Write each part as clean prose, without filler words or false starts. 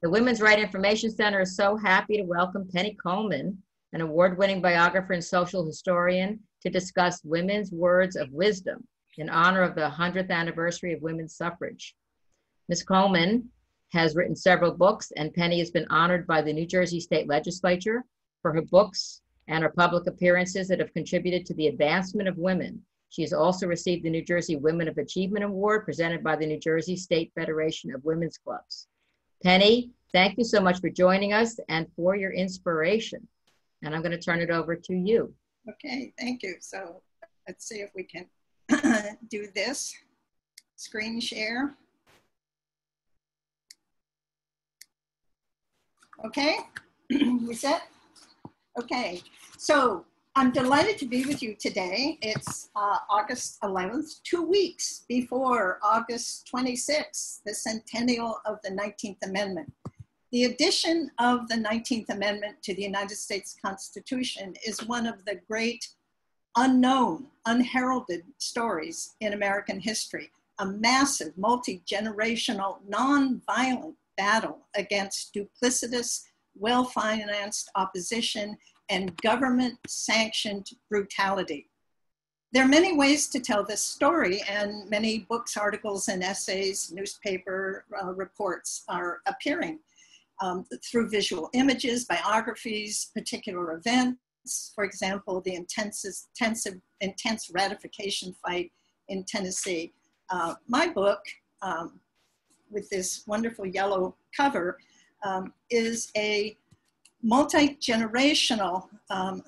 The Women's Right Information Center is so happy to welcome Penny Colman, an award-winning biographer and social historian, to discuss women's words of wisdom in honor of the 100th anniversary of women's suffrage. Ms. Colman has written several books, and Penny has been honored by the New Jersey State Legislature for her books and her public appearances that have contributed to the advancement of women. She has also received the New Jersey Women of Achievement Award presented by the New Jersey State Federation of Women's Clubs. Penny, thank you so much for joining us and for your inspiration. And I'm going to turn it over to you. Okay, thank you. So let's see if we can do this. Screen share. Okay, we set? Okay, so I'm delighted to be with you today. It's August 11th, 2 weeks before August 26th, the centennial of the 19th Amendment. The addition of the 19th Amendment to the United States Constitution is one of the great unknown, unheralded stories in American history, a massive, multi-generational, non-violent battle against duplicitous, well-financed opposition and government-sanctioned brutality. There are many ways to tell this story, and many books, articles, and essays, newspaper reports are appearing through visual images, biographies, particular events. For example, the intense ratification fight in Tennessee. My book, with this wonderful yellow cover, is a multi-generational, I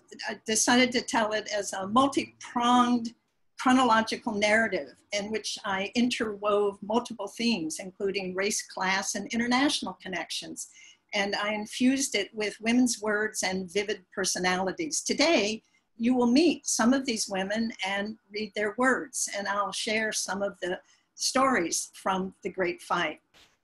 decided to tell it as a multi-pronged chronological narrative in which I interwove multiple themes, including race, class, and international connections. And I infused it with women's words and vivid personalities. Today, you will meet some of these women and read their words, and I'll share some of the stories from the Great Fight.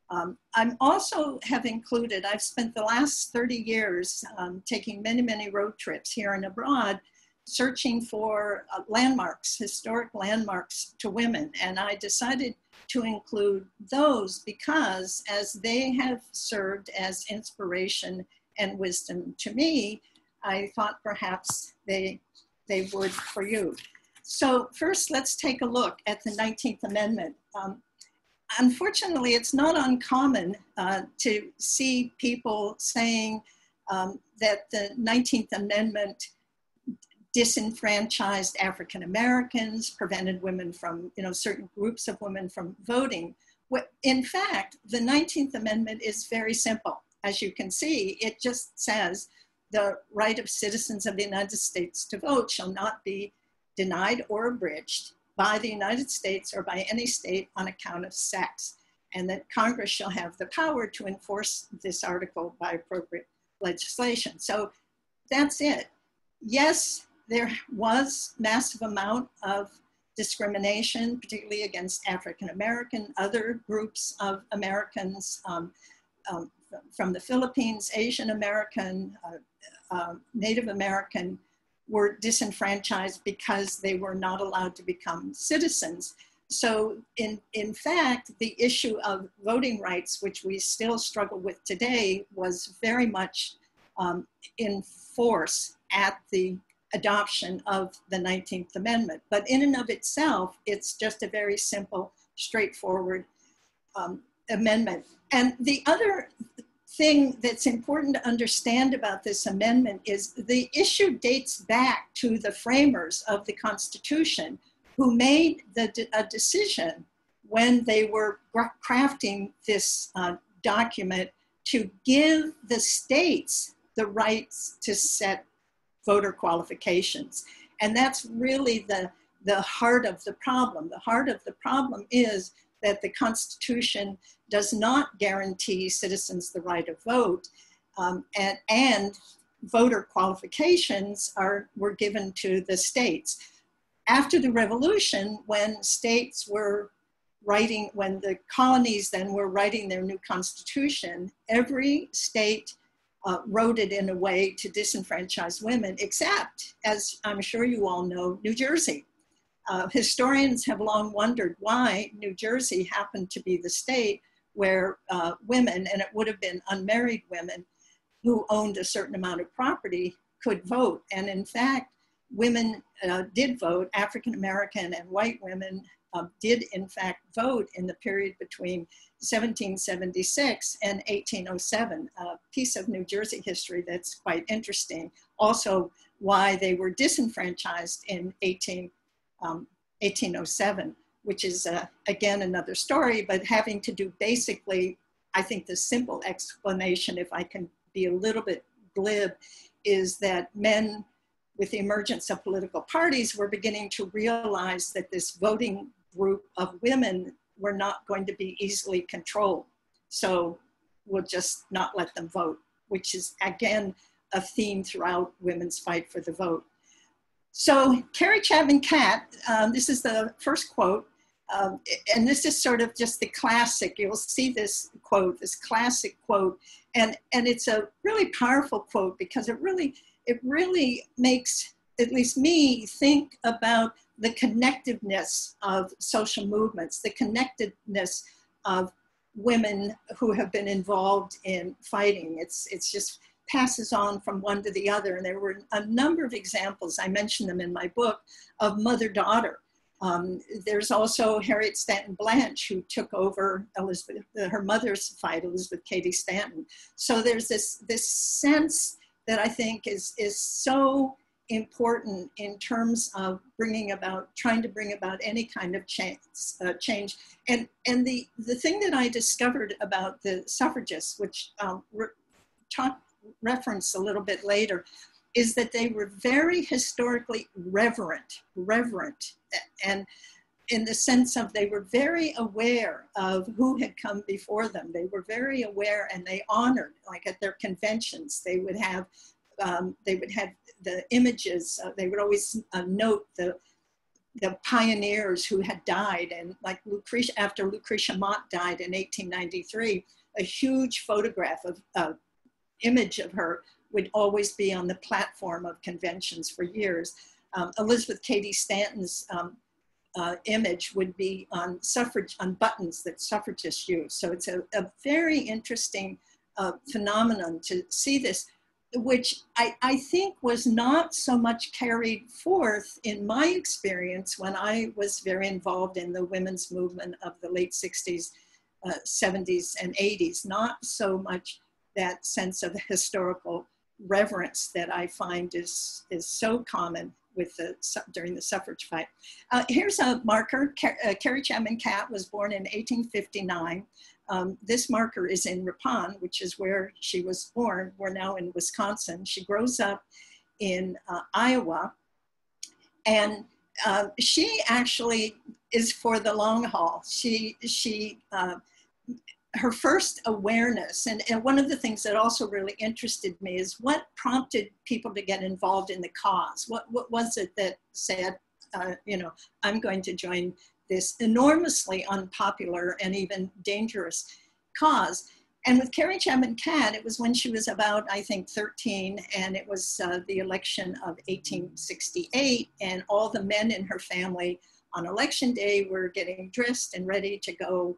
I'm also have included, I've spent the last 30 years taking many, many road trips here and abroad, searching for landmarks, historic landmarks to women. And I decided to include those because as they have served as inspiration and wisdom to me, I thought perhaps they would for you. So first, let's take a look at the 19th Amendment. Unfortunately, it's not uncommon to see people saying that the 19th Amendment disenfranchised African Americans, prevented women from, certain groups of women from voting. In fact, the 19th Amendment is very simple. As you can see, it just says the right of citizens of the United States to vote shall not be denied or abridged by the United States or by any state on account of sex, and that Congress shall have the power to enforce this article by appropriate legislation. So that's it. Yes, there was massive amount of discrimination, particularly against African American, other groups of Americans from the Philippines, Asian American, Native American, were disenfranchised because they were not allowed to become citizens. So in fact, the issue of voting rights, which we still struggle with today, was very much in force at the adoption of the 19th Amendment. But in and of itself, it's just a very simple, straightforward amendment. And the other thing that's important to understand about this amendment is the issue dates back to the framers of the Constitution, who made a decision when they were crafting this document to give the states the rights to set voter qualifications. And that's really the heart of the problem. The heart of the problem is that the Constitution does not guarantee citizens the right of vote, and voter qualifications were given to the states. After the Revolution, when states were writing, when the colonies then were writing their new constitution, every state wrote it in a way to disenfranchise women, except, as I'm sure you all know, New Jersey. Historians have long wondered why New Jersey happened to be the state where women, and it would have been unmarried women who owned a certain amount of property, could vote. And in fact, women did vote. African American and white women did in fact vote in the period between 1776 and 1807, a piece of New Jersey history that's quite interesting. Also, why they were disenfranchised in 1807, which is again another story, but having to do basically, I think the simple explanation, if I can be a little bit glib, is that men, with the emergence of political parties, were beginning to realize that this voting group of women were not going to be easily controlled. So we'll just not let them vote, which is, again, a theme throughout women's fight for the vote. So Carrie Chapman Catt, this is the first quote, and this is sort of just the classic. You'll see this quote, this classic quote, and it's a really powerful quote because it really makes, at least me, think about the connectiveness of social movements, the connectedness of women who have been involved in fighting. It's just passes on from one to the other. And there were a number of examples, I mentioned them in my book, of mother-daughter. There's also Harriet Stanton Blanche, who took over Elizabeth, her mother's fight, Elizabeth Cady Stanton. So there's this sense that I think is so important in terms of trying to bring about any kind of change. And the thing that I discovered about the suffragists, which I'll reference a little bit later, is that they were very historically reverent, and in the sense of they were very aware of who had come before them. They were very aware, and they honored, like at their conventions, they would have the images. They would always note the pioneers who had died, and like after Lucretia Mott died in 1893, a huge photograph of image of her would always be on the platform of conventions for years. Elizabeth Cady Stanton's image would be on buttons that suffragists use. So it's a very interesting phenomenon to see this, which I think was not so much carried forth in my experience when I was very involved in the women's movement of the late 60s, 70s, and 80s. Not so much that sense of historical reverence that I find is so common with during the suffrage fight. Here's a marker. Carrie Chapman Catt was born in 1859. This marker is in Ripon, which is where she was born. We're now in Wisconsin. She grows up in Iowa, and she actually is for the long haul. Her first awareness, and one of the things that also really interested me is what prompted people to get involved in the cause. What was it that said, I'm going to join this enormously unpopular and even dangerous cause? And with Carrie Chapman Catt, it was when she was about, I think, 13, and it was the election of 1868, and all the men in her family on election day were getting dressed and ready to go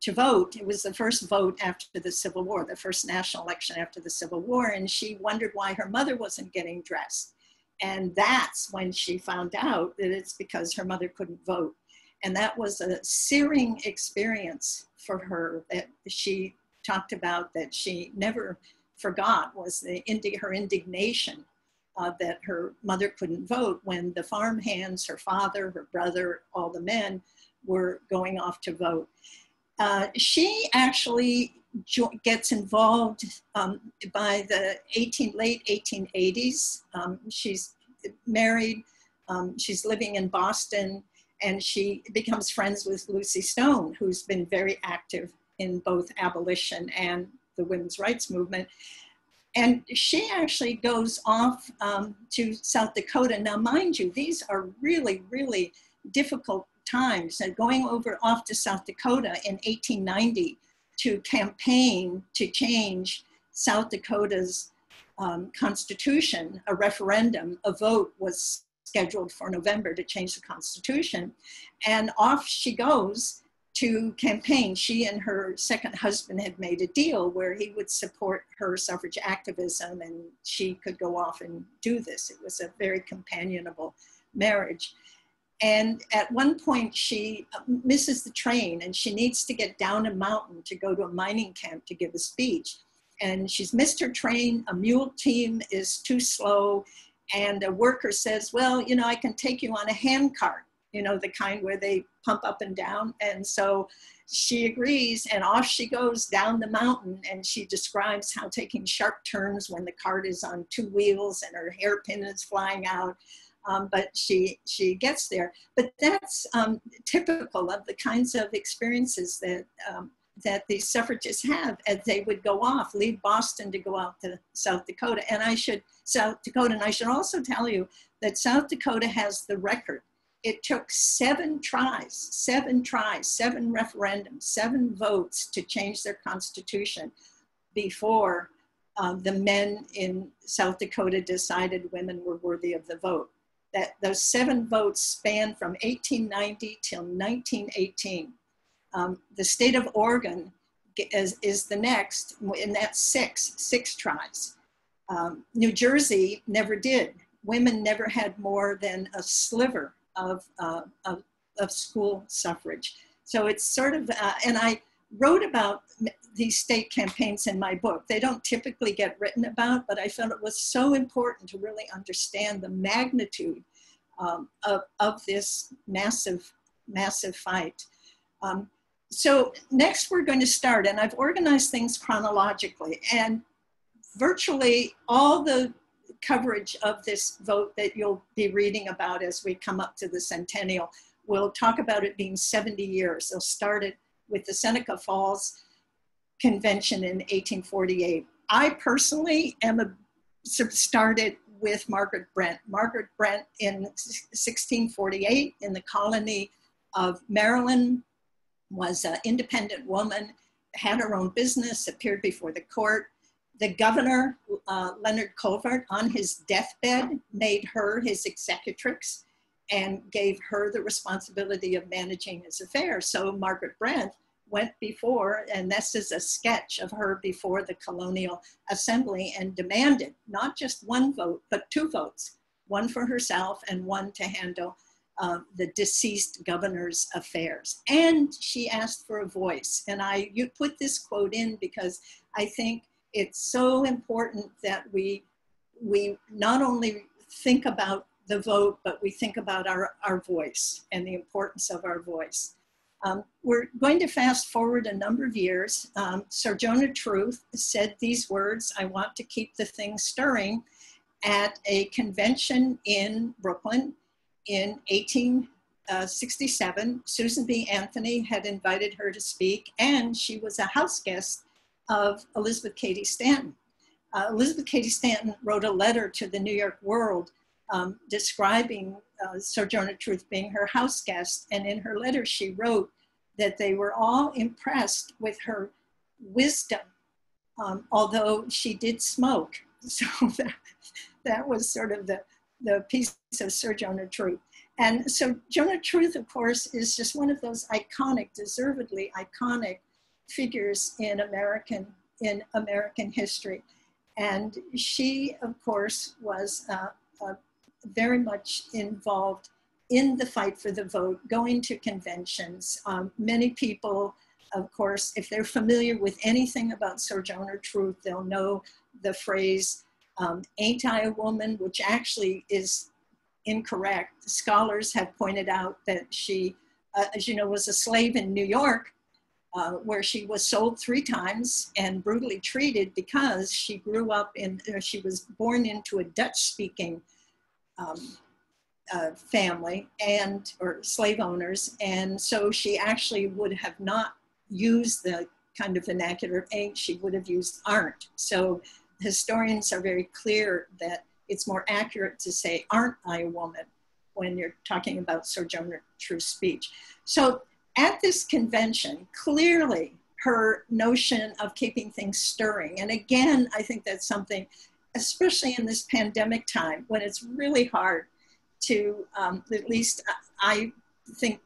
to vote. It was the first vote after the Civil War, the first national election after the Civil War, and she wondered why her mother wasn't getting dressed. And that's when she found out that it's because her mother couldn't vote. And that was a searing experience for her that she talked about, that she never forgot, was her indignation that her mother couldn't vote when the farm hands, her father, her brother, all the men were going off to vote. She actually gets involved by the late 1880s. She's married, she's living in Boston, and she becomes friends with Lucy Stone, who's been very active in both abolition and the women's rights movement. And she actually goes off to South Dakota. Now, mind you, these are really, really difficult times. And going off to South Dakota in 1890 to campaign to change South Dakota's constitution, a referendum, a vote was scheduled for November to change the constitution. And off she goes to campaign. She and her second husband had made a deal where he would support her suffrage activism and she could go off and do this. It was a very companionable marriage. And at one point she misses the train and she needs to get down a mountain to go to a mining camp to give a speech. And she's missed her train, a mule team is too slow, and a worker says, well, you know, I can take you on a hand cart, you know, the kind where they pump up and down. And so she agrees, and off she goes down the mountain, and she describes how taking sharp turns when the cart is on two wheels and her hairpin is flying out. But she gets there. But that's typical of the kinds of experiences that that these suffragists have as they would go off, leave Boston to go out to South Dakota. And I should also tell you that South Dakota has the record. It took 7 tries, 7 referendums, 7 votes to change their constitution before the men in South Dakota decided women were worthy of the vote. That those 7 votes spanned from 1890 till 1918. The state of Oregon is the next, and that's 6 tries. New Jersey never did. Women never had more than a sliver of school suffrage. So it's sort of, and I wrote about these state campaigns in my book. They don't typically get written about, but I felt it was so important to really understand the magnitude of this massive fight. So next we're going to start, and I've organized things chronologically, and virtually all the coverage of this vote that you'll be reading about as we come up to the centennial will talk about it being 70 years. They'll start it with the Seneca Falls Convention in 1848. I personally started with Margaret Brent. Margaret Brent in 1648 in the colony of Maryland was an independent woman, had her own business, appeared before the court. The governor, Leonard Colvert, on his deathbed, made her his executrix and gave her the responsibility of managing his affairs. So Margaret Brent went before, and this is a sketch of her before the colonial assembly, and demanded not just 1 vote, but 2 votes, 1 for herself and 1 to handle the deceased governor's affairs. And she asked for a voice. And you put this quote in because I think it's so important that we not only think about the vote, but we think about our voice and the importance of our voice. We're going to fast forward a number of years. Sojourner Truth said these words, "I want to keep the thing stirring," at a convention in Brooklyn in 1867. Susan B. Anthony had invited her to speak, and she was a house guest of Elizabeth Cady Stanton. Elizabeth Cady Stanton wrote a letter to the New York World describing Sojourner Truth being her house guest. And in her letter, she wrote that they were all impressed with her wisdom, although she did smoke. So that was sort of the piece of Sojourner Truth. And Sojourner Truth, of course, is just one of those iconic, deservedly iconic figures in American history. And she, of course, was very much involved in the fight for the vote, going to conventions. Many people, of course, if they're familiar with anything about Sojourner Truth, they'll know the phrase, "Ain't I a woman?" which actually is incorrect. Scholars have pointed out that she, as you know, was a slave in New York, where she was sold 3 times and brutally treated because she grew up she was born into a Dutch-speaking family or slave owners. And so she actually would have not used the kind of vernacular ain't, she would have used aren't. So historians are very clear that it's more accurate to say, "Aren't I a woman?" when you're talking about Sojourner Truth's speech. So at this convention, clearly her notion of keeping things stirring, and again, I think that's something, especially in this pandemic time, when it's really hard to, at least I think,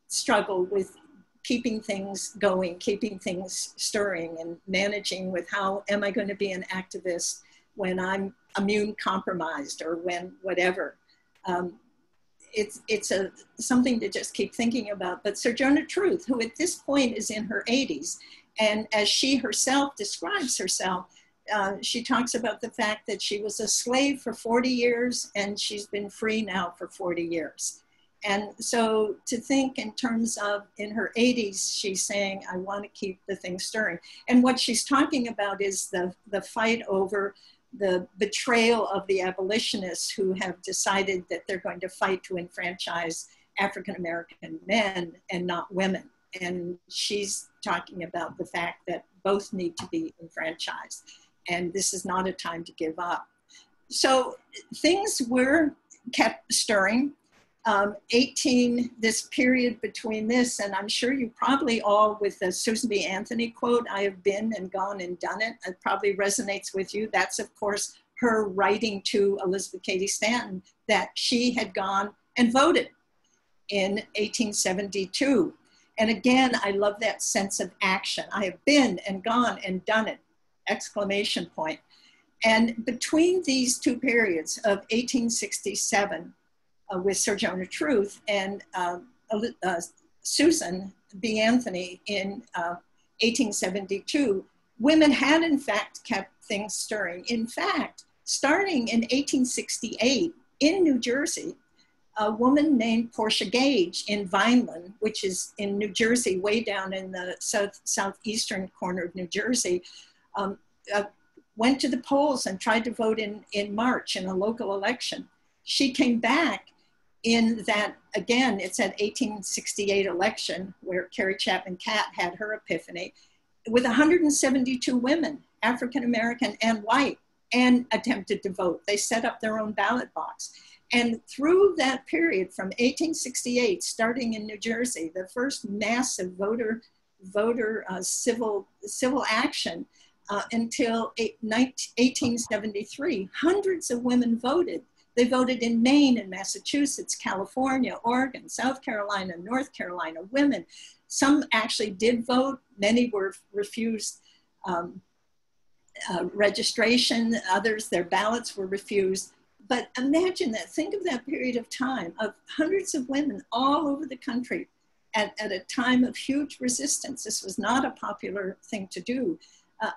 struggle with keeping things going, keeping things stirring, and managing with how am I going to be an activist when I'm immune compromised or when whatever. It's something to just keep thinking about. But Sojourner Truth, who at this point is in her 80s, and as she herself describes herself, she talks about the fact that she was a slave for 40 years and she's been free now for 40 years. And so to think in terms of in her 80s, she's saying, I want to keep the thing stirring. And what she's talking about is the fight over the betrayal of the abolitionists who have decided that they're going to fight to enfranchise African-American men and not women. And she's talking about the fact that both need to be enfranchised. And this is not a time to give up. So things were kept stirring. This period between this, and I'm sure you probably all, with the Susan B. Anthony quote, I have been and gone and done it, it probably resonates with you. That's, of course, her writing to Elizabeth Cady Stanton that she had gone and voted in 1872. And again, I love that sense of action. I have been and gone and done it, exclamation point. And between these two periods of 1867, with Sojourner Truth and Susan B. Anthony in 1872, women had in fact kept things stirring. In fact, starting in 1868 in New Jersey, a woman named Portia Gage in Vineland, which is in New Jersey, way down in the southeastern corner of New Jersey, went to the polls and tried to vote in March in a local election. She came back in that, again, it's that 1868 election where Carrie Chapman Catt had her epiphany, with 172 women, African-American and white, and attempted to vote. They set up their own ballot box. And through that period from 1868, starting in New Jersey, the first massive voter civil action until 1873, hundreds of women voted. They voted in Maine and Massachusetts, California, Oregon, South Carolina, North Carolina, women. Some actually did vote. Many were refused registration. Others, their ballots were refused. But imagine that. Think of that period of time of hundreds of women all over the country at a time of huge resistance. This was not a popular thing to do.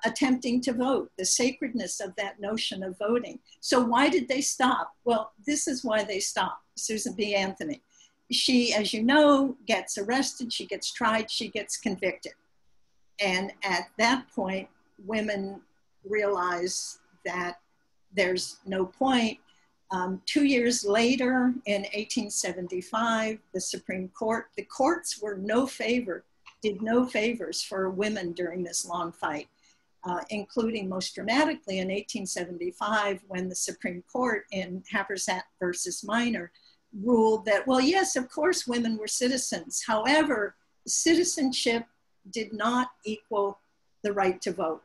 Attempting to vote, the sacredness of that notion of voting. So why did they stop? Well, this is why they stopped. Susan B. Anthony. She, as you know, gets arrested, she gets tried, she gets convicted. And at that point, women realize that there's no point. 2 years later, in 1875, the Supreme Court, the courts were did no favors for women during this long fight. Including most dramatically in 1875 when the Supreme Court in Happersett versus Minor ruled that, well, yes, of course, women were citizens. However, citizenship did not equal the right to vote.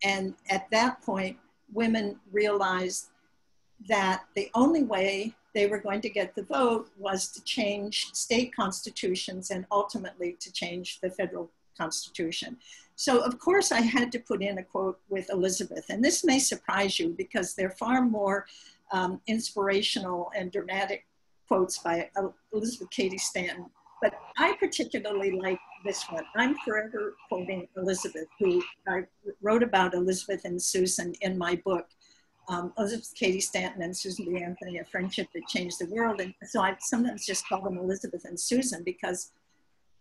And at that point, women realized that the only way they were going to get the vote was to change state constitutions and ultimately to change the federal Constitution. So of course I had to put in a quote with Elizabeth, and this may surprise you because they're far more inspirational and dramatic quotes by Elizabeth Cady Stanton, but I particularly like this one. I'm forever quoting Elizabeth, who I wrote about Elizabeth and Susan in my book, Elizabeth Cady Stanton and Susan B. Anthony, A Friendship That Changed the World. And so I sometimes just call them Elizabeth and Susan because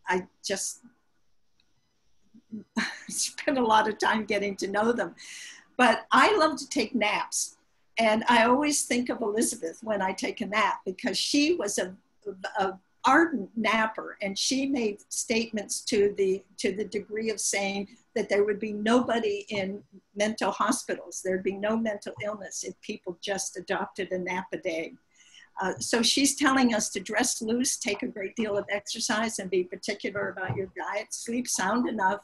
I just spent a lot of time getting to know them. But I love to take naps. And I always think of Elizabeth when I take a nap because she was a ardent napper, and she made statements to the degree of saying that there would be nobody in mental hospitals. There'd be no mental illness if people just adopted a nap a day. So she's telling us to dress loose, take a great deal of exercise, and be particular about your diet, sleep sound enough,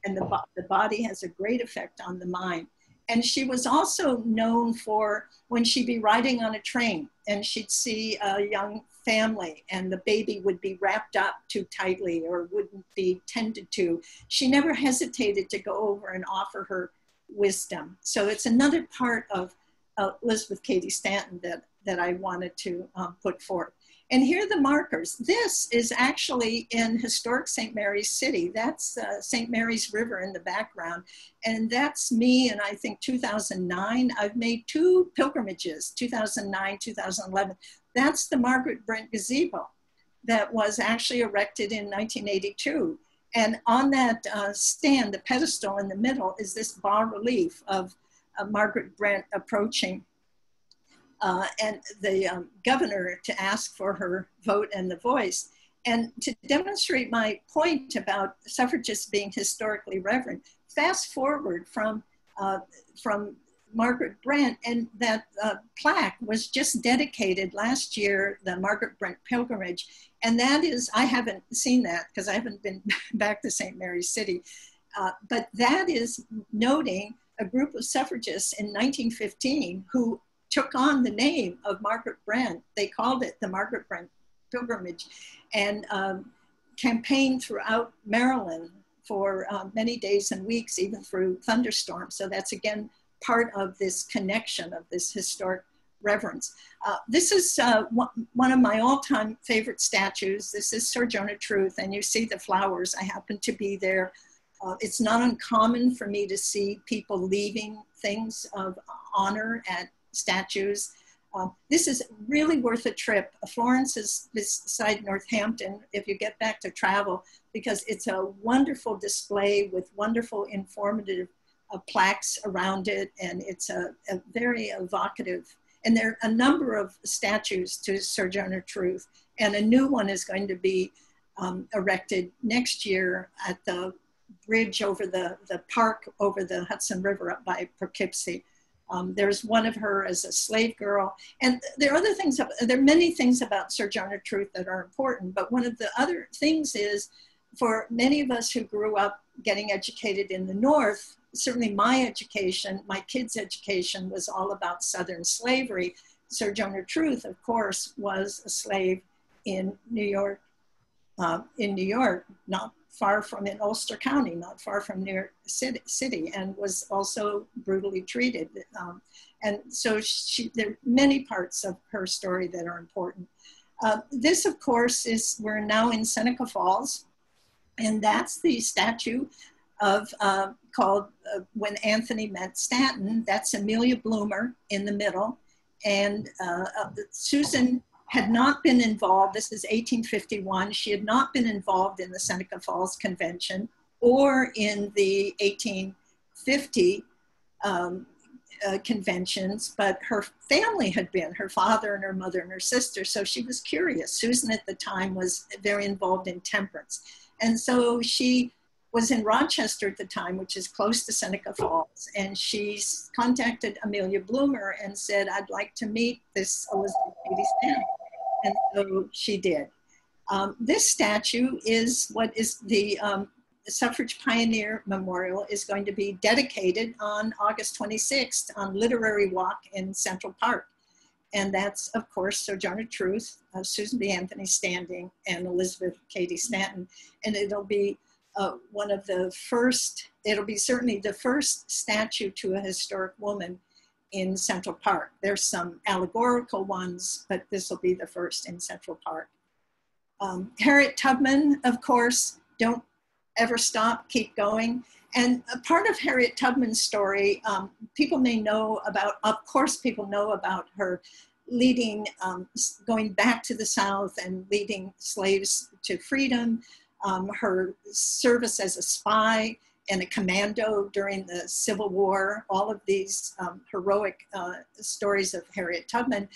and the body has a great effect on the mind. And she was also known for when she'd be riding on a train and she'd see a young family and the baby would be wrapped up too tightly or wouldn't be tended to. She never hesitated to go over and offer her wisdom. So it's another part of Elizabeth Cady Stanton that I wanted to put forth. And here are the markers. This is actually in historic St. Mary's City. That's St. Mary's River in the background. And that's me in, I think, 2009. I've made 2 pilgrimages, 2009, 2011. That's the Margaret Brent gazebo that was actually erected in 1982. And on that stand, the pedestal in the middle, is this bas-relief of Margaret Brent approaching and the governor to ask for her vote and the voice. And to demonstrate my point about suffragists being historically reverent, fast forward from Margaret Brent, and that plaque was just dedicated last year, the Margaret Brent pilgrimage. And that is, I haven't seen that because I haven't been back to St. Mary's City, but that is noting a group of suffragists in 1915 who took on the name of Margaret Brent. They called it the Margaret Brent pilgrimage, and campaigned throughout Maryland for many days and weeks, even through thunderstorms. So that's, again, part of this connection of this historic reverence. This is one of my all-time favorite statues. This is Sojourner Truth, and you see the flowers. I happen to be there. It's not uncommon for me to see people leaving things of honor at statues. This is really worth a trip. Florence is beside Northampton if you get back to travel, because it's a wonderful display with wonderful informative plaques around it, and it's a very evocative. And there are a number of statues to Sojourner Truth, and a new one is going to be erected next year at the bridge over the park over the Hudson River up by Poughkeepsie. There's one of her as a slave girl. And there are other things, there are many things about Sojourner Truth that are important, but one of the other things is, for many of us who grew up getting educated in the North, certainly my education, my kids' education was all about Southern slavery. Sojourner Truth, of course, was a slave in New York, not far from, in Ulster County, not far from New York City, and was also brutally treated. And so there are many parts of her story that are important. This, of course, is, we're now in Seneca Falls, and that's the statue of, called When Anthony Met Stanton. That's Amelia Bloomer in the middle. And Susan had not been involved, this is 1851, she had not been involved in the Seneca Falls Convention or in the 1850 conventions, but her family had been, her father and her mother and her sister, so she was curious. Susan at the time was very involved in temperance. And so she was in Rochester at the time, which is close to Seneca Falls, and she contacted Amelia Bloomer and said, I'd like to meet this Elizabeth Cady Stanton. And so she did. This statue is what is the Suffrage Pioneer Memorial is going to be dedicated on August 26th on Literary Walk in Central Park. And that's, of course, Sojourner Truth, Susan B. Anthony standing, and Elizabeth Cady Stanton. And it'll be one of the first, it'll be certainly the first statue to a historic woman in Central Park. There's some allegorical ones, but this will be the first in Central Park. Harriet Tubman, of course, don't ever stop, keep going. And a part of Harriet Tubman's story, people may know about, of course people know about her leading, going back to the South and leading slaves to freedom, her service as a spy and a commando during the Civil War, all of these heroic stories of Harriet Tubman.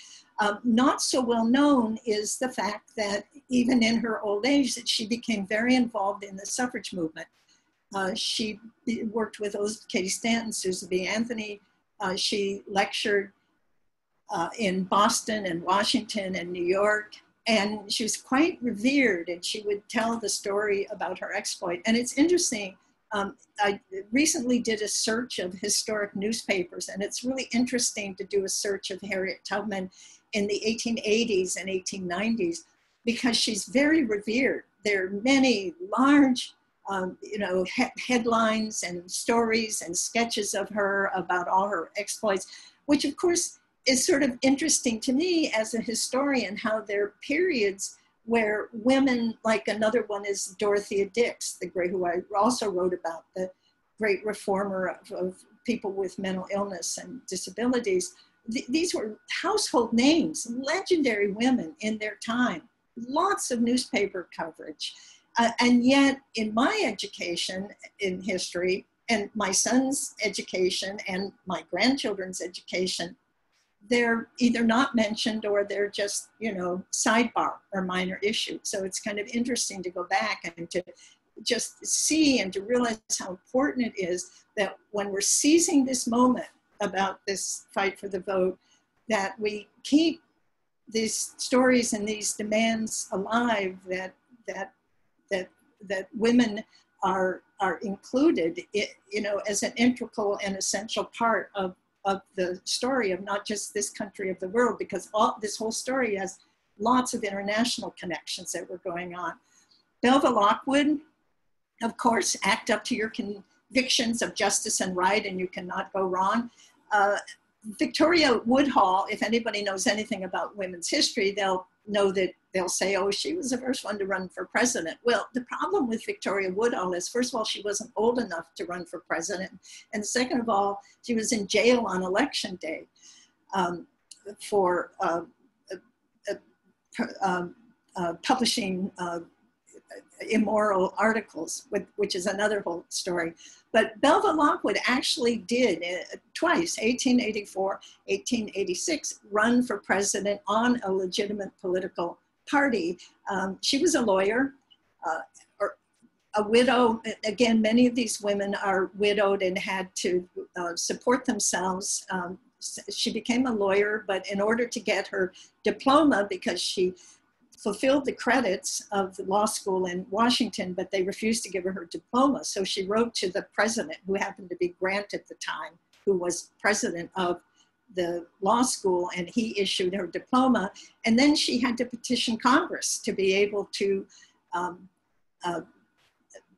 Not so well known is the fact that even in her old age, that she became very involved in the suffrage movement. She worked with Elizabeth Cady Stanton, Susan B. Anthony. She lectured in Boston and Washington and New York. And she was quite revered, and she would tell the story about her exploit. And it's interesting, I recently did a search of historic newspapers, and it's really interesting to do a search of Harriet Tubman in the 1880s and 1890s because she's very revered. There are many large headlines and stories and sketches of her about all her exploits, which of course is sort of interesting to me as a historian, how there are periods where women, like another one is Dorothea Dix, who I also wrote about, the great reformer of people with mental illness and disabilities. These were household names, legendary women in their time, lots of newspaper coverage. And yet in my education in history and my son's education and my grandchildren's education, they're either not mentioned or they're just, sidebar or minor issue. So it's kind of interesting to go back and to just see and to realize how important it is that when we're seizing this moment about this fight for the vote, that we keep these stories and these demands alive, that women are included, as an integral and essential part of the story of not just this country, of the world, because this whole story has lots of international connections that were going on. Belva Lockwood, of course, act up to your convictions of justice and right, and you cannot go wrong. Victoria Woodhull, if anybody knows anything about women's history, they'll know that they'll say, oh, she was the first one to run for president. Well, the problem with Victoria Woodhull is, first of all, she wasn't old enough to run for president. And second of all, she was in jail on election day for publishing immoral articles, which is another whole story. But Belva Lockwood actually did twice, 1884, 1886, run for president on a legitimate political party. She was a lawyer, or a widow. Again, many of these women are widowed and had to support themselves. She became a lawyer, but in order to get her diploma, because she fulfilled the credits of the law school in Washington, but they refused to give her her diploma. So she wrote to the president, who happened to be Grant at the time, who was president of the law school, and he issued her diploma. And then she had to petition Congress to be able to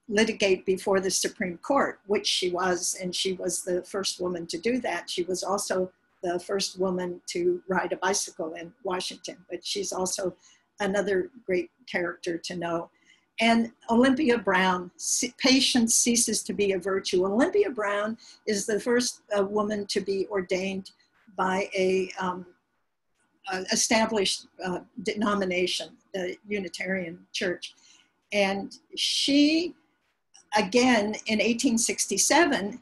litigate before the Supreme Court, which she was, and she was the first woman to do that. She was also the first woman to ride a bicycle in Washington, but she's also another great character to know. And Olympia Brown, patience ceases to be a virtue. Olympia Brown is the first woman to be ordained by a established denomination, the Unitarian Church. And she, again, in 1867,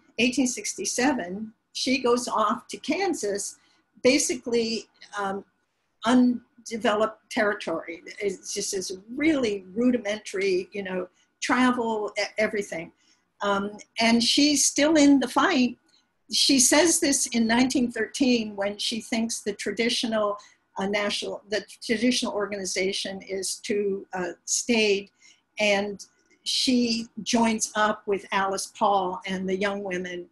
she goes off to Kansas, basically undeveloped territory. It's just this really rudimentary, travel, everything. And she's still in the fight. She says this in 1913 when she thinks the traditional traditional organization is too staid, and she joins up with Alice Paul and the young women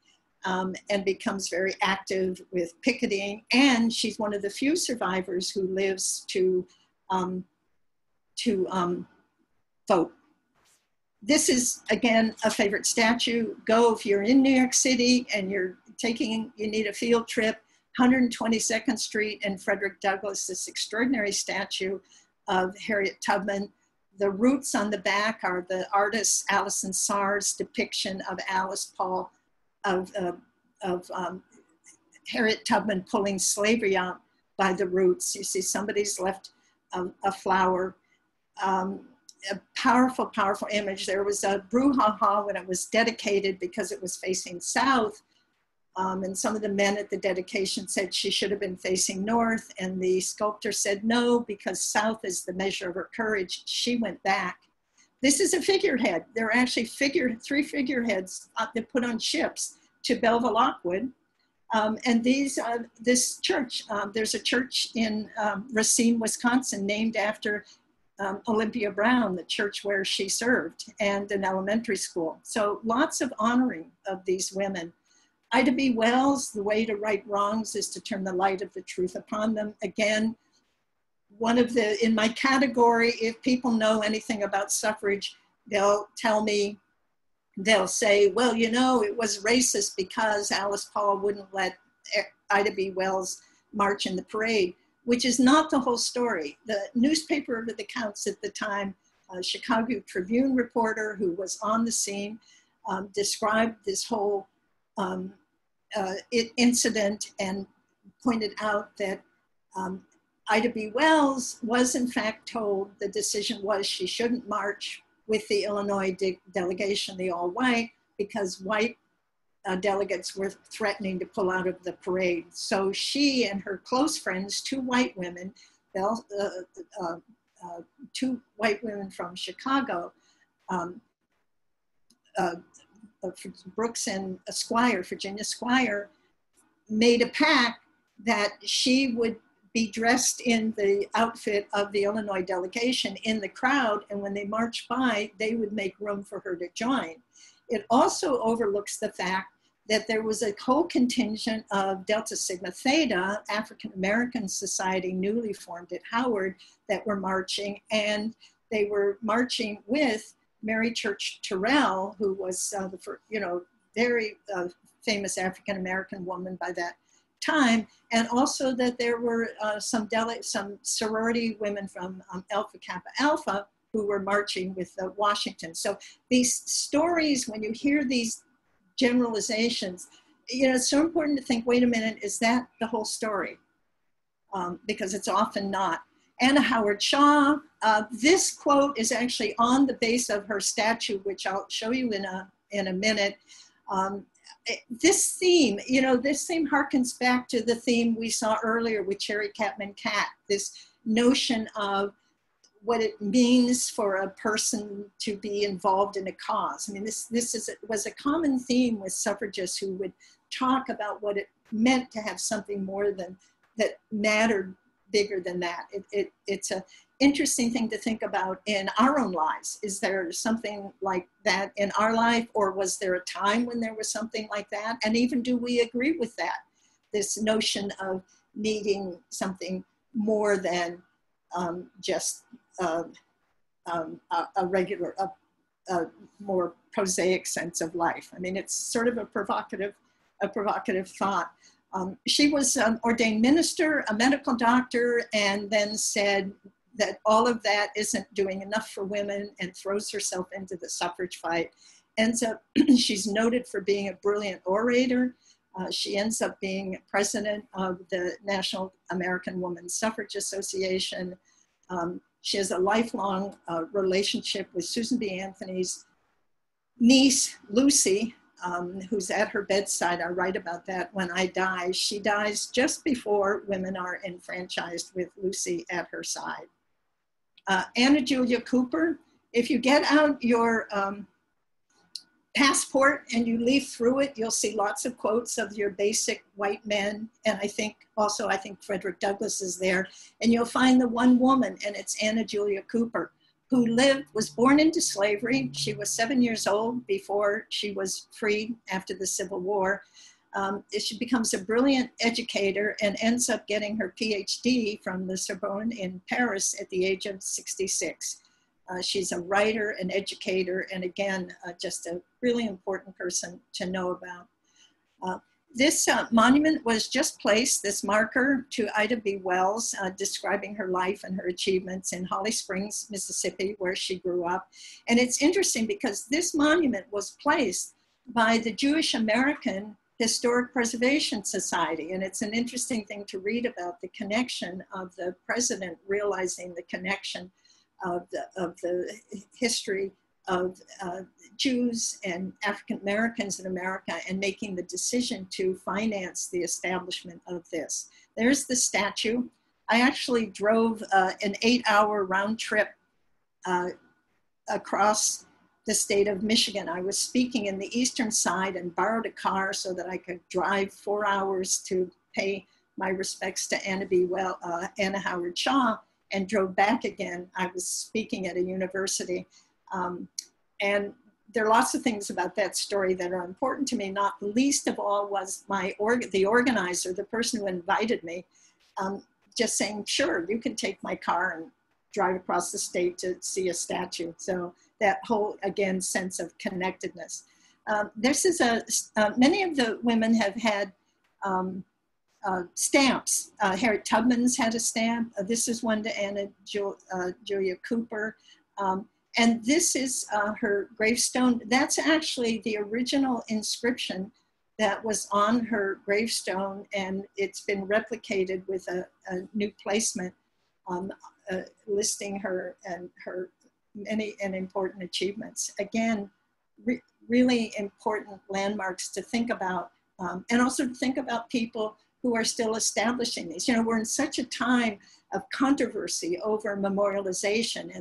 and becomes very active with picketing. And she's one of the few survivors who lives to vote. This is, again, a favorite statue. Go, if you're in New York City and you need a field trip, 122nd Street and Frederick Douglass, this extraordinary statue of Harriet Tubman. The roots on the back are the artist Alison Saar's depiction of Alice Paul, of Harriet Tubman pulling slavery out by the roots. You see somebody's left a flower. A powerful, powerful image. There was a brouhaha when it was dedicated because it was facing south. And some of the men at the dedication said she should have been facing north. And the sculptor said no, because south is the measure of her courage. She went back. This is a figurehead. There are actually three figureheads that put on ships to Belva Lockwood. And this church, there's a church in Racine, Wisconsin, named after Olympia Brown, the church where she served, and an elementary school. So lots of honoring of these women. Ida B. Wells, the way to right wrongs is to turn the light of the truth upon them. Again, one of the, in my category, if people know anything about suffrage, they'll tell me, they'll say, well, you know, it was racist because Alice Paul wouldn't let Ida B. Wells march in the parade, which is not the whole story. The newspaper of the accounts at the time, Chicago Tribune reporter who was on the scene, described this whole incident and pointed out that Ida B. Wells was in fact told the decision was she shouldn't march with the Illinois delegation, the all white, because white delegates were threatening to pull out of the parade. So she and her close friends, two white women from Chicago, Brooks and Squire, Virginia Squire, made a pact that she would be dressed in the outfit of the Illinois delegation in the crowd, and when they marched by, they would make room for her to join. It also overlooks the fact that there was a whole contingent of Delta Sigma Theta, African American society newly formed at Howard, that were marching, and they were marching with Mary Church Terrell, who was very famous African American woman by that time, and also that there were some sorority women from Alpha Kappa Alpha who were marching with Washington. So these stories, when you hear these generalizations, it's so important to think, wait a minute, is that the whole story? Because it's often not. Anna Howard Shaw, this quote is actually on the base of her statue, which I'll show you in a minute. This theme harkens back to the theme we saw earlier with Cherry Catman Cat, this notion of what it means for a person to be involved in a cause. I mean, this was a common theme with suffragists who would talk about what it meant to have something more than that mattered, bigger than that. It's an interesting thing to think about in our own lives. Is there something like that in our life, or was there a time when there was something like that? And even do we agree with that? This notion of needing something more than just a regular, a more prosaic sense of life. I mean, it's sort of a provocative thought. She was an ordained minister, a medical doctor, and then said that all of that isn't doing enough for women and throws herself into the suffrage fight. Ends up, she's noted for being a brilliant orator. She ends up being president of the National American Women's Suffrage Association. She has a lifelong relationship with Susan B. Anthony's niece, Lucy, who's at her bedside. I write about that when I die. She dies just before women are enfranchised, with Lucy at her side. Anna Julia Cooper, if you get out your passport and you leaf through it, you'll see lots of quotes of your basic white men. And I think Frederick Douglass is there. And you'll find the one woman, and it's Anna Julia Cooper, who was born into slavery. She was 7 years old before she was freed after the Civil War. She becomes a brilliant educator and ends up getting her PhD from the Sorbonne in Paris at the age of 66. She's a writer, an educator, and again, just a really important person to know about. This monument was just placed, this marker to Ida B. Wells, describing her life and her achievements in Holly Springs, Mississippi, where she grew up. And it's interesting because this monument was placed by the Jewish American Historic Preservation Society. And it's an interesting thing to read about the connection of the president realizing the connection of the history of Jews and African Americans in America, and making the decision to finance the establishment of this. There's the statue. I actually drove an 8-hour round trip across the state of Michigan. I was speaking in the eastern side and borrowed a car so that I could drive 4 hours to pay my respects to Anna Howard Shaw and drove back again. I was speaking at a university. And there are lots of things about that story that are important to me. Not the least of all was the organizer, the person who invited me, just saying, sure, you can take my car and drive across the state to see a statue. So that whole, again, sense of connectedness. Many of the women have had stamps. Harriet Tubman's had a stamp. This is one to Anna Julia Cooper. And this is her gravestone. That's actually the original inscription that was on her gravestone, and it's been replicated with a new placement listing her and her many and important achievements. Again, really important landmarks to think about, and also to think about people who are still establishing these. You know, we're in such a time of controversy over memorialization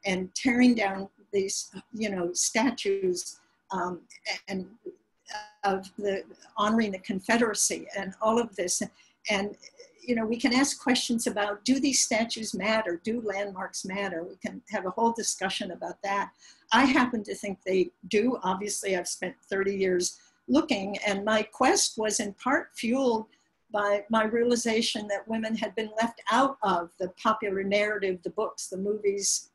and tearing down these, you know, statues and of the honoring the Confederacy and all of this. And, you know, we can ask questions about, do these statues matter? Do landmarks matter? We can have a whole discussion about that. I happen to think they do. Obviously, I've spent 30 years looking, and my quest was in part fueled by my realization that women had been left out of the popular narrative, the books, the movies,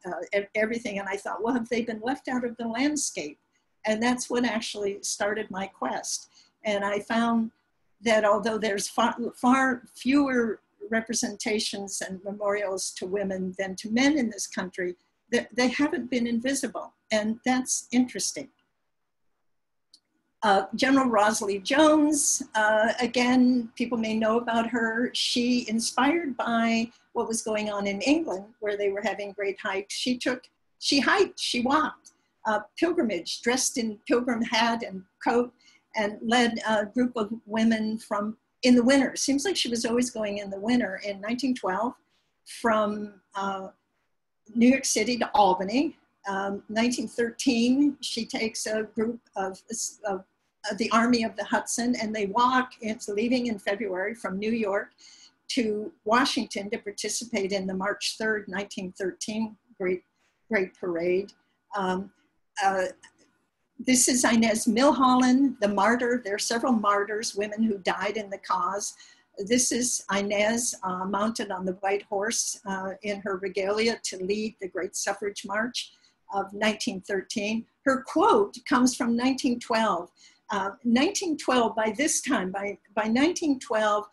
everything. And I thought, well, have they been left out of the landscape? And that's what actually started my quest. And I found that although there's far fewer representations and memorials to women than to men in this country, they haven't been invisible. And that's interesting. General Rosalie Jones, again, people may know about her. She, inspired by what was going on in England, where they were having great hikes, she hiked, she walked, pilgrimage, dressed in pilgrim hat and coat, and led a group of women in the winter. Seems like she was always going in the winter. In 1912, from New York City to Albany. 1913, she takes a group of the Army of the Hudson, and they walk, it's leaving in February from New York to Washington to participate in the March 3rd, 1913 great parade. This is Inez Milholland, the martyr. There are several martyrs, women who died in the cause. This is Inez mounted on the white horse in her regalia to lead the great suffrage march of 1913. Her quote comes from 1912. 1912, by this time, by 1912,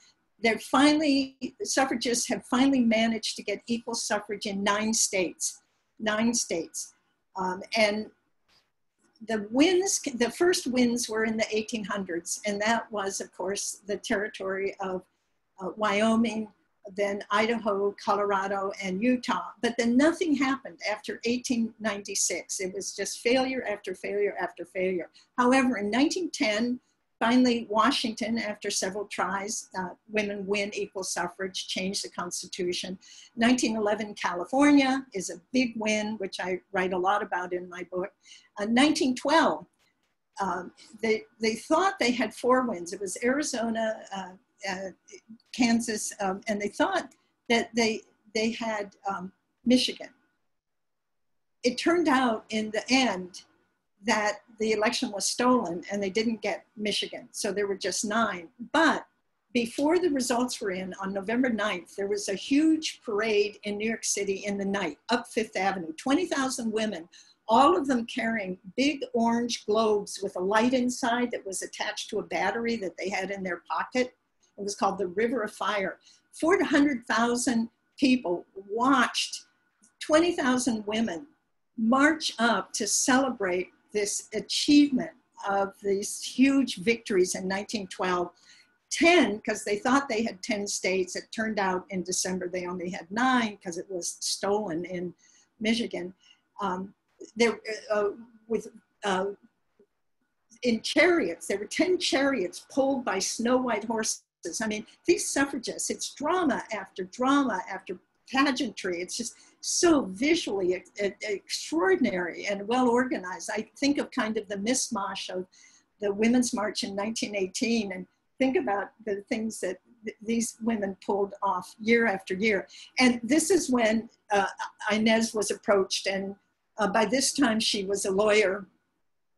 suffragists have finally managed to get equal suffrage in 9 states. And the first wins were in the 1800s, and that was, of course, the territory of Wyoming, then Idaho, Colorado, and Utah. But then nothing happened after 1896. It was just failure after failure after failure. However, in 1910, finally, Washington, after several tries, women win equal suffrage, change the Constitution. 1911, California is a big win, which I write a lot about in my book. 1912, they thought they had 4 wins. It was Arizona, Kansas, and they thought that they had Michigan. It turned out in the end that the election was stolen and they didn't get Michigan. So there were just 9. But before the results were in, on November 9th, there was a huge parade in New York City in the night, up Fifth Avenue, 20,000 women, all of them carrying big orange globes with a light inside that was attached to a battery that they had in their pocket. It was called the River of Fire. 400,000 people watched 20,000 women march up to celebrate this achievement of these huge victories in 1912. 10, because they thought they had 10 states. It turned out in December they only had 9 because it was stolen in Michigan. In chariots, there were 10 chariots pulled by snow white horses. I mean, these suffragists, it's drama after pageantry. It's just so visually extraordinary and well organized. I think of kind of the mishmash of the Women's March in 1918 and think about the things that these women pulled off year after year. And this is when Inez was approached, and by this time she was a lawyer.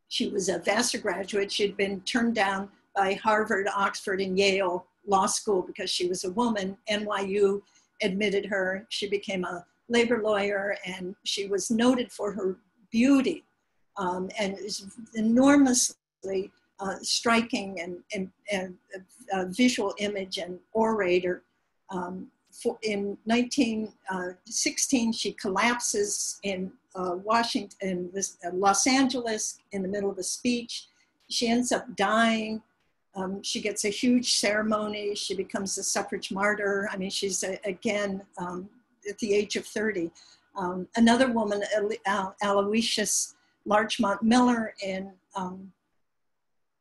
She was a Vassar graduate. She had been turned down by Harvard, Oxford, and Yale Law School because she was a woman. NYU admitted her. She became a labor lawyer, and she was noted for her beauty and is enormously striking and visual image and orator. In 1916, she collapses in Washington, Los Angeles, in the middle of a speech. She ends up dying. She gets a huge ceremony. She becomes a suffrage martyr. I mean, she's again at the age of 30. Another woman, Aloysius Larchmont Miller in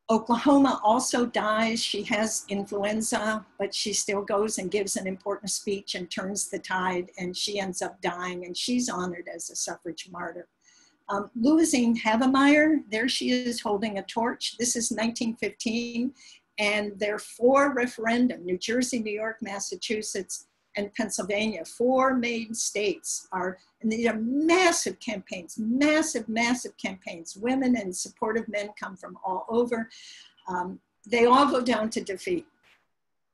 Oklahoma, also dies. She has influenza, but she still goes and gives an important speech and turns the tide, and she ends up dying, and she's honored as a suffrage martyr. Louisine Havemeyer, there she is holding a torch. This is 1915, and there are 4 referendum, New Jersey, New York, Massachusetts, and Pennsylvania. 4 main states are, and these are massive campaigns, massive campaigns. Women and supportive men come from all over. They all go down to defeat.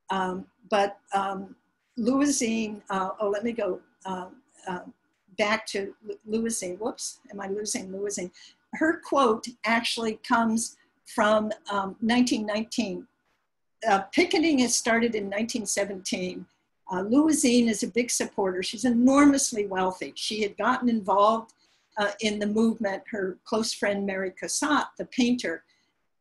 But Louisine, let me go back to Louisine. Whoops, am I losing Louisine? Her quote actually comes from 1919. Picketing has started in 1917. Louisine is a big supporter. She's enormously wealthy. She had gotten involved in the movement. Her close friend, Mary Cassatt, the painter,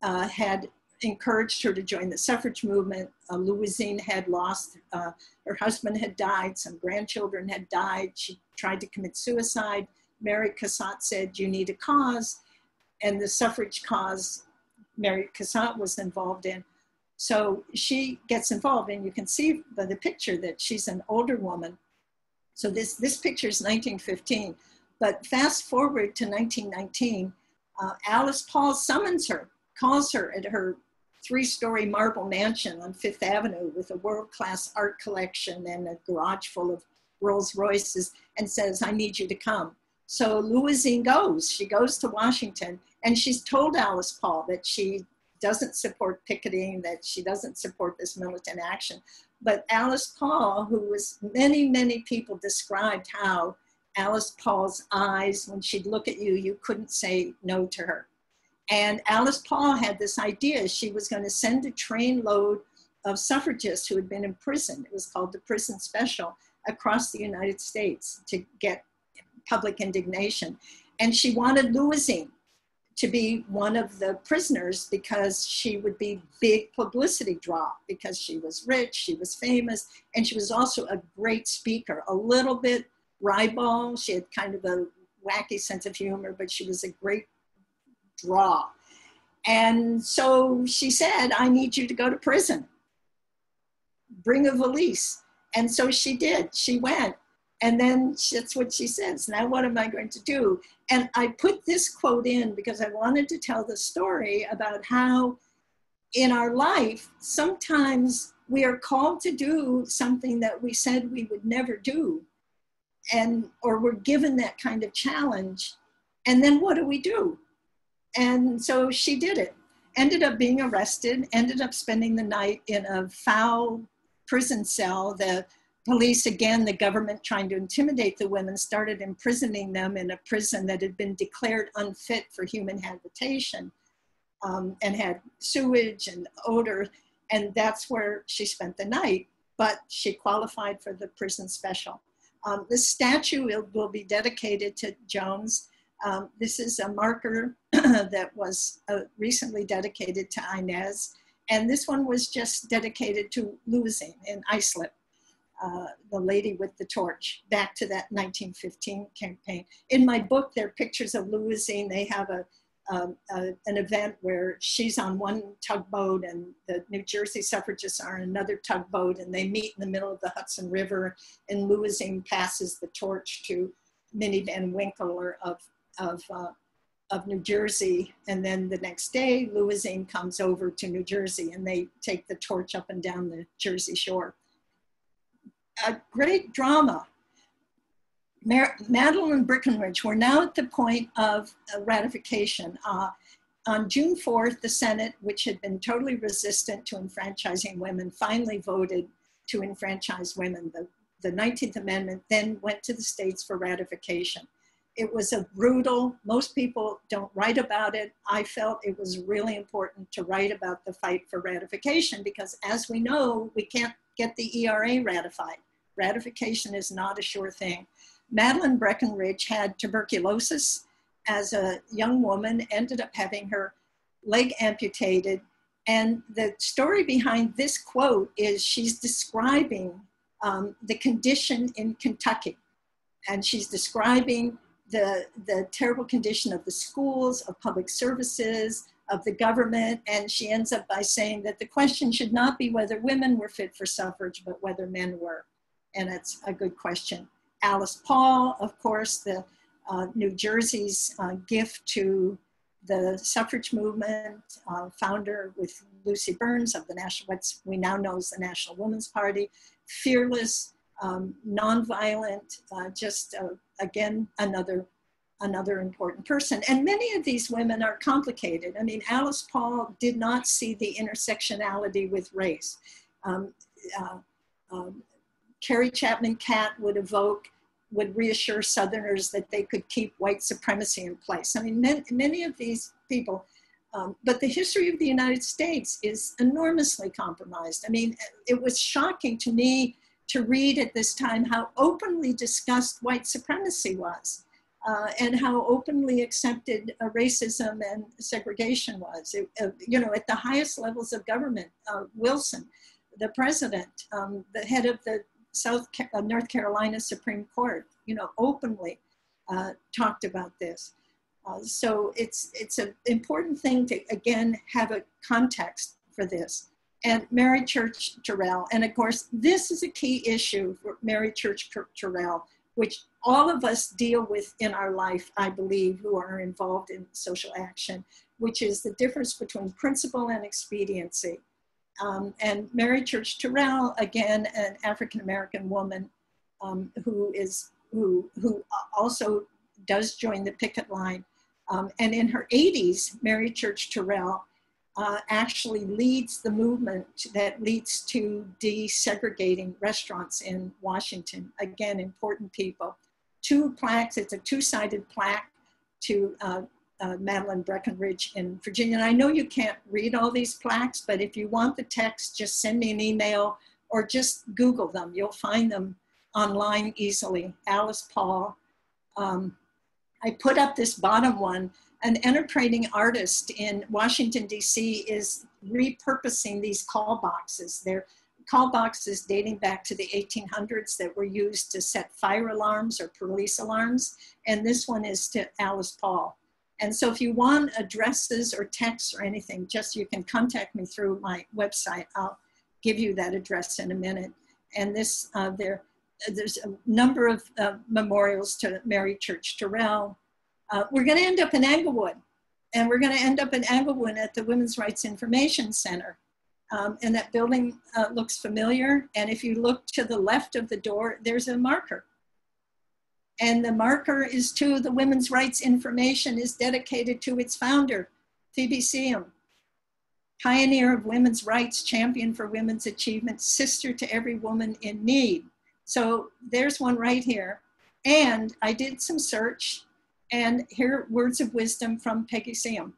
had encouraged her to join the suffrage movement. Louisine had lost, her husband had died, some grandchildren had died. She tried to commit suicide. Mary Cassatt said, you need a cause. And the suffrage cause Mary Cassatt was involved in. So she gets involved, and you can see by the picture that she's an older woman. So this picture is 1915, but fast forward to 1919, Alice Paul summons her, calls her at her 3-story marble mansion on Fifth Avenue with a world-class art collection and a garage full of Rolls Royces, and says, I need you to come. So Louisine goes. She goes to Washington, and she's told Alice Paul that she doesn't support picketing, that she doesn't support this militant action. But Alice Paul, who was, many people described how Alice Paul's eyes, when she'd look at you, you couldn't say no to her. And Alice Paul had this idea. She was going to send a train load of suffragists who had been in prison. It was called the Prison Special, across the United States to get public indignation. And she wanted Louisine to be one of the prisoners because she would be big publicity draw because she was rich, she was famous, and she was also a great speaker, a little bit ribald. She had kind of a wacky sense of humor, but she was a great draw. And so she said, I need you to go to prison. Bring a valise. And so she did. She went. And then that's what she says. Now, what am I going to do? And I put this quote in because I wanted to tell the story about how in our life, sometimes we are called to do something that we said we would never do. Or we're given that kind of challenge. And then what do? And so she did it. Ended up being arrested, ended up spending the night in a foul prison cell. The police, again, the government trying to intimidate the women, started imprisoning them in a prison that had been declared unfit for human habitation and had sewage and odor. And that's where she spent the night, but she qualified for the prison special. The statue will be dedicated to Jones. This is a marker that was recently dedicated to Inez. And this one was just dedicated to Louisine in Islip. The lady with the torch, back to that 1915 campaign. In my book, there are pictures of Louisine. They have an event where she's on one tugboat and the New Jersey suffragists are on another tugboat, and they meet in the middle of the Hudson River, and Louisine passes the torch to Minnie Van Winkle of of New Jersey. And then the next day, Louisine comes over to New Jersey and they take the torch up and down the Jersey shore. A great drama. Madeline and Breckinridge were now at the point of ratification. On June 4th, the Senate, which had been totally resistant to enfranchising women, finally voted to enfranchise women. The 19th Amendment then went to the states for ratification. It was a brutal, most people don't write about it. I felt it was really important to write about the fight for ratification because as we know, we can't get the ERA ratified. Ratification is not a sure thing. Madeline Breckinridge had tuberculosis as a young woman, ended up having her leg amputated. And the story behind this quote is she's describing the condition in Kentucky. And she's describing the terrible condition of the schools, of public services, of the government. And she ends up by saying that the question should not be whether women were fit for suffrage, but whether men were. And it's a good question. Alice Paul, of course, the New Jersey's gift to the suffrage movement, founder with Lucy Burns of the what we now know as the National Women's Party, fearless, nonviolent, again, another important person. And many of these women are complicated. I mean, Alice Paul did not see the intersectionality with race. Carrie Chapman Catt would reassure Southerners that they could keep white supremacy in place. I mean, many of these people, but the history of the United States is enormously compromised. I mean, it was shocking to me to read at this time how openly discussed white supremacy was and how openly accepted racism and segregation was. At the highest levels of government, Wilson, the president, the head of the North Carolina Supreme Court, openly talked about this. So it's an important thing to, again, have a context for this. And Mary Church Terrell, and of course, this is a key issue for Mary Church Terrell, which all of us deal with in our life, I believe, who are involved in social action, which is the difference between principle and expediency. And Mary Church Terrell, again, an African-American woman who also does join the picket line. And in her 80s, Mary Church Terrell actually leads the movement that leads to desegregating restaurants in Washington. Again, important people. 2 plaques, it's a 2-sided plaque to Madeline Breckinridge in Virginia. And I know you can't read all these plaques, but if you want the text, just send me an email or just Google them. You'll find them online easily. Alice Paul. I put up this bottom one. An enterprising artist in Washington, D.C. is repurposing these call boxes. They're call boxes dating back to the 1800s that were used to set fire alarms or police alarms. And this one is to Alice Paul. And so if you want addresses or texts or anything, you can contact me through my website. I'll give you that address in a minute. And this, there's a number of memorials to Mary Church Terrell. We're gonna end up in Englewood, and we're gonna end up in Englewood at the Women's Rights Information Center. And that building looks familiar. And if you look to the left of the door, there's a marker. And the marker is to the Women's Rights Information is dedicated to its founder, Phoebe Seam, pioneer of women's rights, champion for women's achievement, sister to every woman in need. So there's one right here. And I did some search, and here are words of wisdom from Peggy Seam.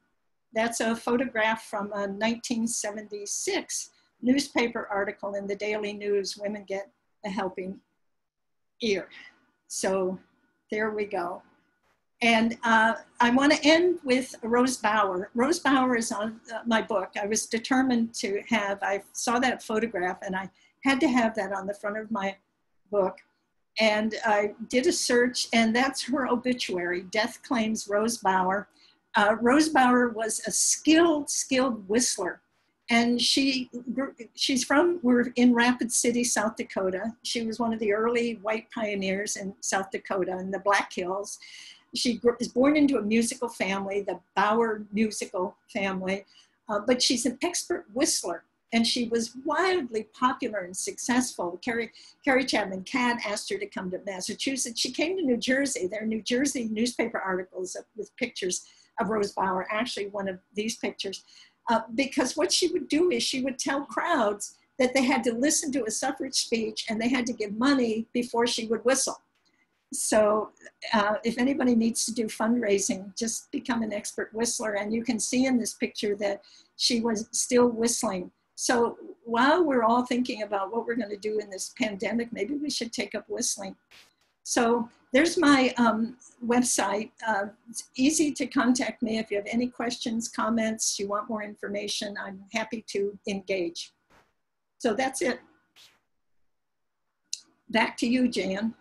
That's a photograph from a 1976 newspaper article in the Daily News, Women Get a Helping Ear. So there we go. And I want to end with Rose Bauer. Rose Bauer is on my book. I was determined to have, I saw that photograph and I had to have that on the front of my book. And I did a search, and that's her obituary, Death Claims Rose Bauer. Rose Bauer was a skilled whistler. And we're in Rapid City, South Dakota. She was one of the early white pioneers in South Dakota in the Black Hills. She is born into a musical family, the Bauer musical family, but she's an expert whistler. And she was wildly popular and successful. Carrie Chapman Catt asked her to come to Massachusetts. She came to New Jersey. There are New Jersey newspaper articles with pictures of Rose Bauer, actually one of these pictures, because what she would do is she would tell crowds that they had to listen to a suffrage speech and they had to give money before she would whistle. So if anybody needs to do fundraising, just become an expert whistler. And you can see in this picture that she was still whistling. So while we're all thinking about what we're going to do in this pandemic, maybe we should take up whistling. So there's my website. It's easy to contact me if you have any questions, comments, you want more information. I'm happy to engage. So that's it. Back to you, Jan.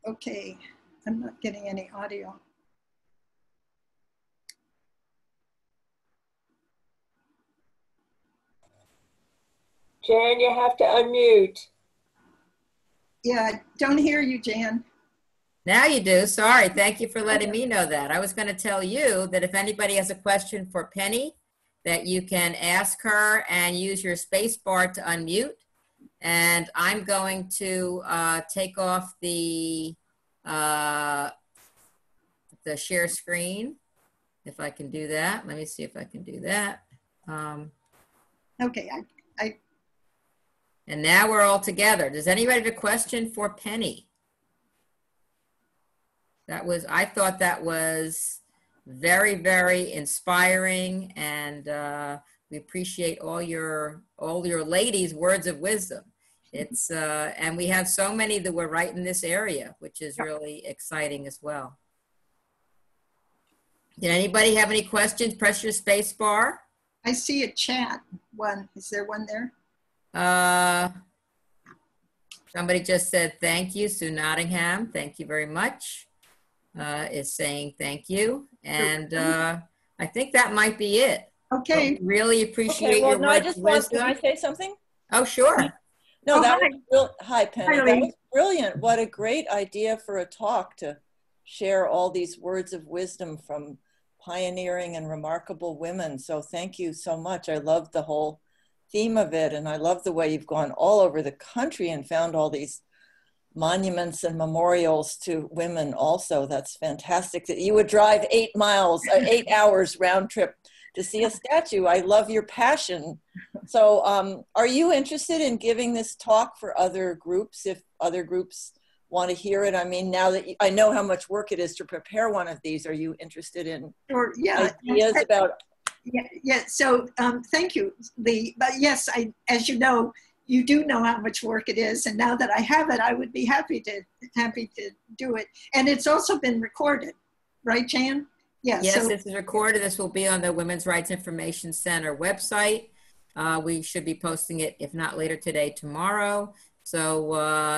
Okay, I'm not getting any audio. Jan, you have to unmute. Yeah, I don't hear you, Jan. Now you do. Sorry. Thank you for letting me know that. I was going to tell you that if anybody has a question for Penny, that you can ask her and use your space bar to unmute. And I'm going to take off the share screen, if I can do that. Let me see if I can do that. Okay, and now we're all together. Does anybody have a question for Penny? I thought that was very, very inspiring, and we appreciate all your ladies' words of wisdom. It's and we have so many that were right in this area, which is really exciting as well. Did anybody have any questions? Press your space bar. I see a chat one. Is there one there? Somebody just said thank you. Sue Nottingham, thank you very much, is saying thank you. And I think that might be it. Okay. But really appreciate Okay, well, your no, can I say something? Oh, sure. No, that hi. was real. Hi, Penny. Hi, That was brilliant. What a great idea for a talk to share all these words of wisdom from pioneering and remarkable women. So thank you so much. I love the whole theme of it. And I love the way you've gone all over the country and found all these monuments and memorials to women also. That's fantastic that you would drive 8 hours round trip to see a statue. I love your passion. So are you interested in giving this talk for other groups, if other groups want to hear it? I mean, now that I know how much work it is to prepare one of these, are you interested in ideas about? Yeah. So thank you, Lee. But yes, as you know, you do know how much work it is, and now that I have it, I would be happy to do it. And it's also been recorded, right, Jan? Yeah. Yes, so, this is recorded. This will be on the Women's Rights Information Center website. We should be posting it, if not later today, tomorrow. So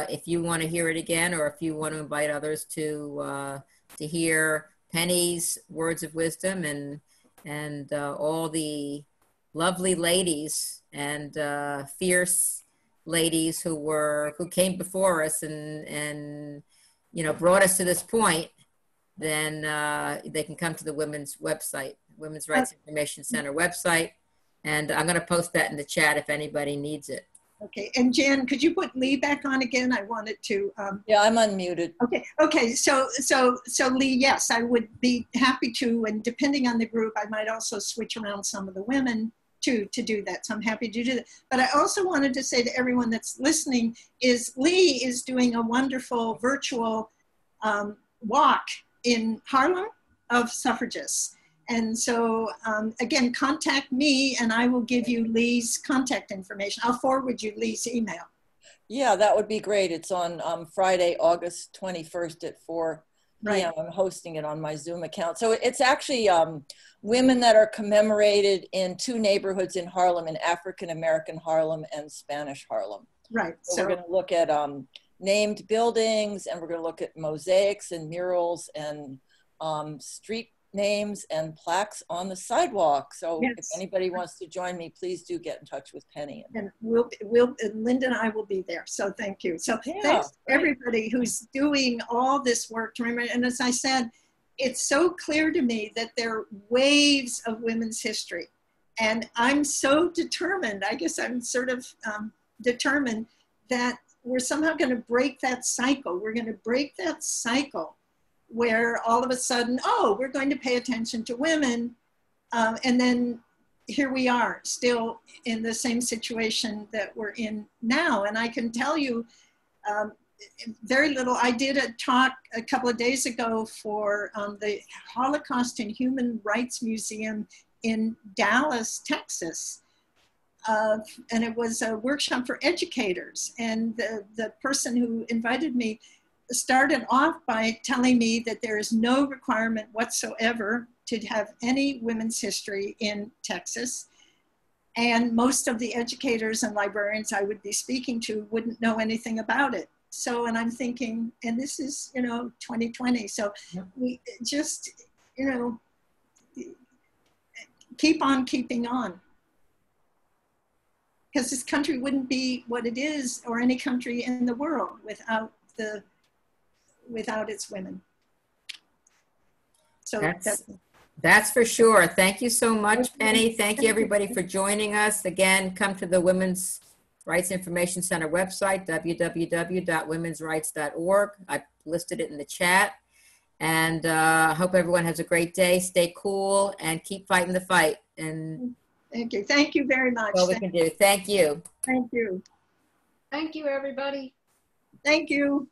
if you want to hear it again, or if you want to invite others to hear Penny's words of wisdom and all the lovely ladies and fierce ladies who came before us and brought us to this point, then they can come to the women's website, Women's Rights Information Center website. And I'm going to post that in the chat if anybody needs it. Okay. And Jan, could you put Lee back on again? I wanted to. Yeah, I'm unmuted. Okay. So Lee, yes, I would be happy to. And depending on the group, I might also switch around some of the women to do that. So I'm happy to do that. But I also wanted to say to everyone that's listening is Lee is doing a wonderful virtual walk in Harlem of suffragists. And so, again, contact me and I will give you Lee's contact information. I'll forward you Lee's email. Yeah, that would be great. It's on Friday, August 21st at 4 p.m. Right. I'm hosting it on my Zoom account. So it's actually women that are commemorated in 2 neighborhoods in Harlem, in African-American Harlem and Spanish Harlem. Right. So we're going to look at named buildings, and we're going to look at mosaics and murals and street names and plaques on the sidewalk. So if Yes. anybody wants to join me, please do get in touch with Penny. And Linda and I will be there. So thank you. So Yeah, thanks to great. everybody who's doing all this work to remember. And as I said, it's so clear to me that there are waves of women's history. And I'm so determined, I guess I'm sort of determined that we're somehow going to break that cycle. We're going to break that cycle where all of a sudden, oh, we're going to pay attention to women. And then here we are still in the same situation that we're in now. And I can tell you very little. I did a talk a couple of days ago for the Holocaust and Human Rights Museum in Dallas, Texas. And it was a workshop for educators. And the person who invited me started off by telling me that there is no requirement whatsoever to have any women's history in Texas. And most of the educators and librarians I would be speaking to wouldn't know anything about it. So, and I'm thinking, and this is, 2020. So we just, keep on keeping on. Because this country wouldn't be what it is, or any country in the world, without its women. So that's for sure. Thank you so much, Penny. Thank you, everybody, for joining us. Again, come to the Women's Rights Information Center website, www.womensrights.org. I listed it in the chat. And I hope everyone has a great day. Stay cool and keep fighting the fight. And thank you. Thank you very much. All we can do. Thank you. Thank you. Thank you, everybody. Thank you.